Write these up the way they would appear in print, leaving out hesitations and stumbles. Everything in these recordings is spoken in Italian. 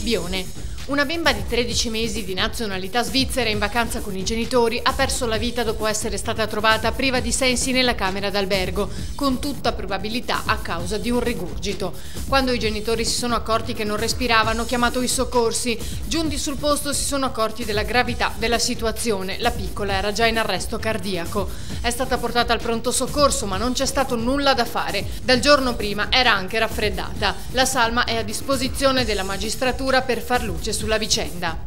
Bibbione. Una bimba di 13 mesi di nazionalità svizzera in vacanza con i genitori ha perso la vita dopo essere stata trovata priva di sensi nella camera d'albergo, con tutta probabilità a causa di un rigurgito. Quando i genitori si sono accorti che non respirava, hanno chiamato i soccorsi. Giunti sul posto si sono accorti della gravità della situazione. La piccola era già in arresto cardiaco. È stata portata al pronto soccorso, ma non c'è stato nulla da fare. Dal giorno prima era anche raffreddata. La salma è a disposizione della magistratura per far luce sulla vicenda.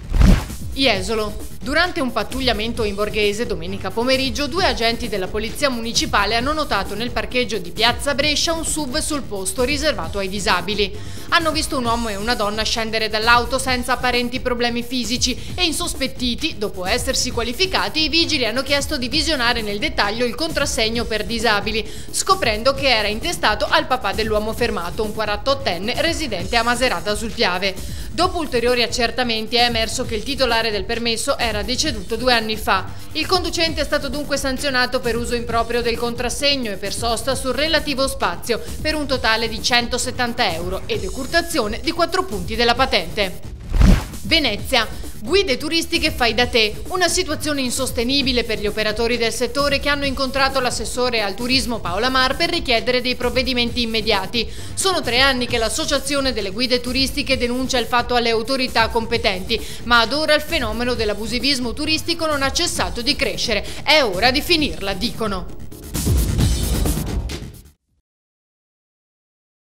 Jesolo. Durante un pattugliamento in Borghese domenica pomeriggio, 2 agenti della polizia municipale hanno notato nel parcheggio di Piazza Brescia un SUV sul posto riservato ai disabili. Hanno visto un uomo e una donna scendere dall'auto senza apparenti problemi fisici e, insospettiti, dopo essersi qualificati, i vigili hanno chiesto di visionare nel dettaglio il contrassegno per disabili, scoprendo che era intestato al papà dell'uomo fermato, un 48enne residente a Maserata sul Piave. Dopo ulteriori accertamenti è emerso che il titolare del permesso era deceduto 2 anni fa. Il conducente è stato dunque sanzionato per uso improprio del contrassegno e per sosta sul relativo spazio per un totale di 170 euro e decurtazione di 4 punti della patente. Venezia. Guide turistiche fai da te, una situazione insostenibile per gli operatori del settore che hanno incontrato l'assessore al turismo Paola Mar per richiedere dei provvedimenti immediati. Sono 3 anni che l'associazione delle guide turistiche denuncia il fatto alle autorità competenti, ma ad ora il fenomeno dell'abusivismo turistico non ha cessato di crescere. È ora di finirla, dicono.